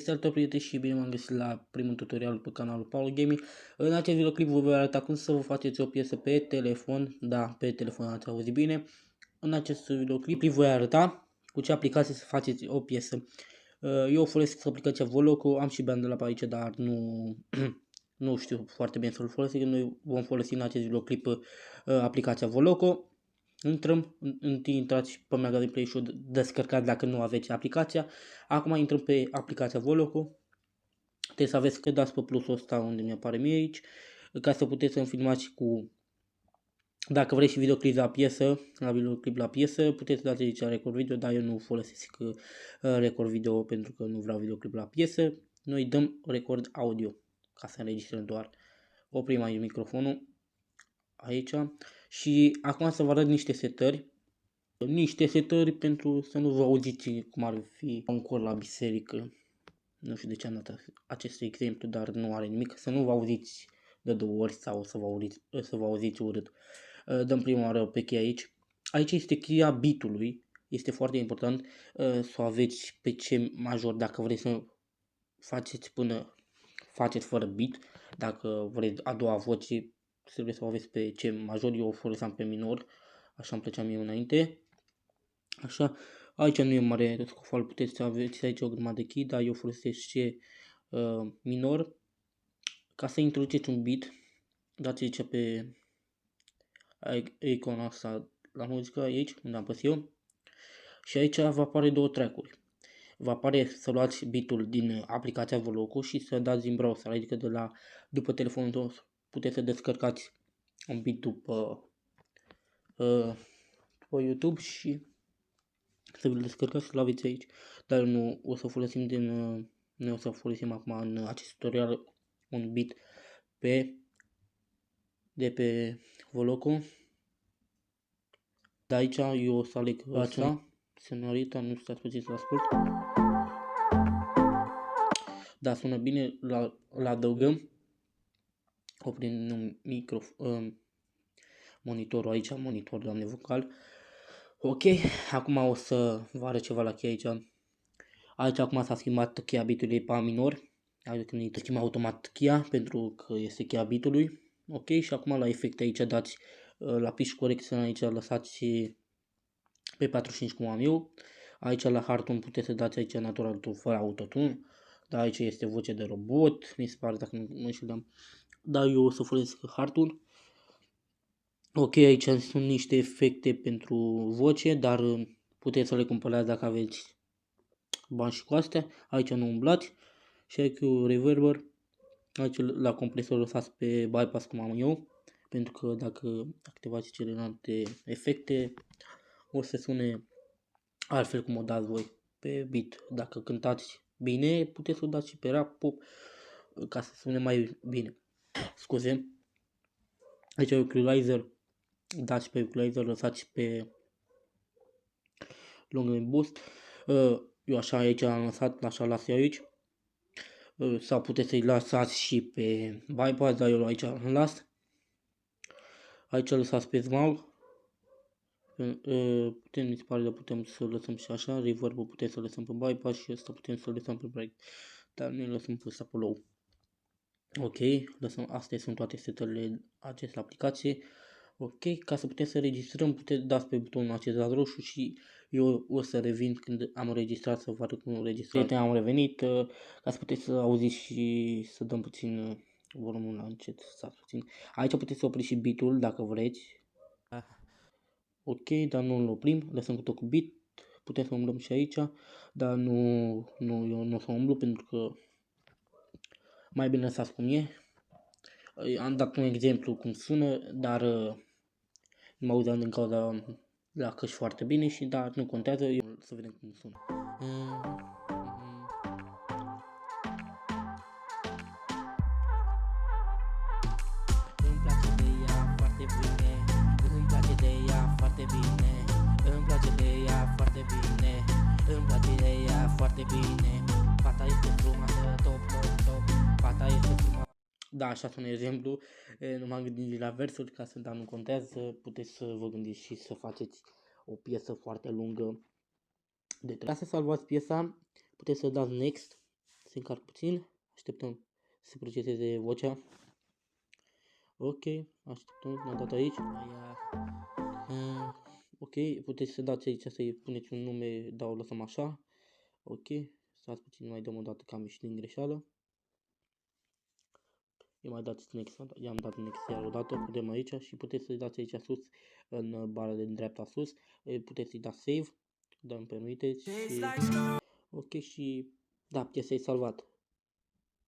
Salutare prieteni și bine m-am găsit la primul tutorial pe canalul Paul Gaming. În acest videoclip vă voi arăta cum să vă faceți o piesă pe telefon. Da, pe telefon ați auzit bine. În acest videoclip voi arăta cu ce aplicație să faceți o piesă. Eu folosesc aplicația Voloco, am și bani de la pe aici, dar nu știu foarte bine să-l folosesc. Noi vom folosi în acest videoclip aplicația Voloco. Intrați pe Mega Gameplay și o descărcați dacă nu aveți aplicația. Acum intrăm pe aplicația Voloco. Trebuie să aveți că dați pe plusul ăsta unde mi apare mie aici, ca să puteți să-mi filmați cu, dacă vreți și videoclip la piesă, puteți dați aici record video, dar eu nu folosesc record video pentru că nu vreau videoclip la piesă. Noi dăm record audio ca să înregistrăm doar. Oprim aici microfonul aici și acum să vă arăt niște setări pentru să nu vă auziți cum ar fi un cor la biserică. Nu știu de ce am dat acest exemplu, dar nu are nimic. Să nu vă auziți de două ori sau să vă auziți urât. Dăm prima oară pe cheia aici. Aici este cheia bitului. Este foarte important să o aveți pe C major dacă vreți să faceți faceți fără bit. Dacă vreți a doua voce, trebuie să o aveți pe C major. Eu o foloseam pe minor. Așa îmi plăcea mie înainte. Așa, aici nu e mare scofal, puteți să aveți aici o grămadă de key, dar eu folosesc C minor. Ca să introduceți un bit, dați aici pe icona asta la muzică, aici unde am pus eu. Și aici vă apare două track-uri. Vă apare să luați bitul din aplicația Voloco și să dați din browser, adică după telefonul vostru puteți să descărcați un bit după YouTube și să vi-l descărcați și l aveți aici. Dar nu o să folosim nu o să folosim acum în acest tutorial un bit de pe Voloco. De aici eu o să aleg asta, sonorita, nu stați puțin să ascult. Da, sună bine, la adăugăm. Oprim monitorul aici, monitor, doamne, vocal. Ok, acum o să vă arăt ceva la cheia aici. Aici acum s-a schimbat cheia bitului pe A minor. Adică ne schimba automat cheia pentru că este cheia bitului. Ok, și acum la efecte aici dați la pitch correction, aici lăsați pe 45 cum am eu. Aici la hardtone puteți să dați aici natural tone fără autotune. Dar aici este voce de robot, mi se pare, dacă nu mă înșelam. Dar eu o să folosesc hardtone. Ok, aici sunt niște efecte pentru voce, dar puteți să le cumpărați dacă aveți bani și cu astea. Aici nu umblați. Și aici cu reverber. Aici la compresor lăsați pe bypass cum am eu. Pentru că dacă activați celelalte efecte o să sune altfel cum o dați voi pe beat. Dacă cântați bine puteți să o dați și pe rap, pop, ca să sune mai bine. Scuze. Aici equalizer. Dați pe equalizer, lăsați pe long and boost. Eu așa aici am lăsat, așa las eu aici. Sau puteți să-i lăsați și pe bypass, dar eu aici îl las. Aici lăsați pe small. Mi se pare că putem să lăsăm și așa. Reverb-ul putem să lăsăm pe bypass și ăsta putem să lăsăm pe break. Dar noi lăsăm pe ăsta pe low. Ok, lăsăm, astea sunt toate setările acestei aplicații. Ok, ca să putem să registrăm, puteți dați pe butonul acesta roșu și eu o să revin când am înregistrat să vă arăt cum înregistrăm. Am revenit, ca să puteți să auziți și să dăm puțin volumul la încet, puțin. Aici puteți să opriți și beat-ul dacă vreți. Ok, dar nu îl oprim, lăsăm cu tot cu beat. Putem să umblăm și aici, dar eu nu o să umblu pentru că mai bine lăsați cum e. Am dat un exemplu cum sună, dar nu mă auzeam din cauza la căști foarte bine și dar nu contează, să vedem cum sună. Îmi place de ea foarte bine, îmi place de ea foarte bine, îmi place de ea foarte bine, îmi place de ea foarte bine. Fata este frumoasă, top, top, top, fata este frumoasă. Da, așa sunt exemplu, nu m-am gândit la versuri, dar nu contează, puteți să vă gândiți și să faceți o piesă foarte lungă. Ca să salvați piesa, puteți să dați next se încarcă puțin, așteptăm să proceseze vocea. Ok, așteptăm, ne-a dat aici. Ok, puteți să dați aici, să-i puneți un nume, o lăsăm așa. Ok, stați puțin, mai dăm o dată că am ieșit din greșeală. I-am dat next iar o dată, putem aici și puteți să-i dați aici sus, în bara de dreapta sus, puteți să-i dați save, îmi permiteți și... Ok, și da, piesa e salvată.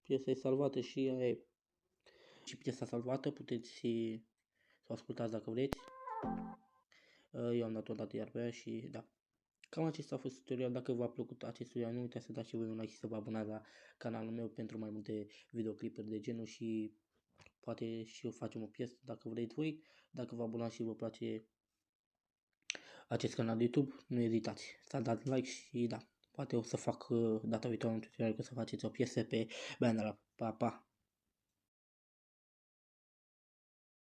Piesa e salvată și aia e. Și piesa salvată puteți să o ascultați dacă vreți. Eu am dat o dată iar pe aia și da. Cam acesta a fost tutorial. Dacă v-a plăcut acest tutorial, nu uitați să dați și voi un like și să vă abonați la canalul meu pentru mai multe videoclipuri de genul și poate și eu facem o piesă dacă vreți voi. Dacă vă abonați și vă place acest canal de YouTube, nu ezitați să dați like și da, poate o să fac data viitoare un tutorial că să faceți o piesă pe Bandcamp. Pa, pa!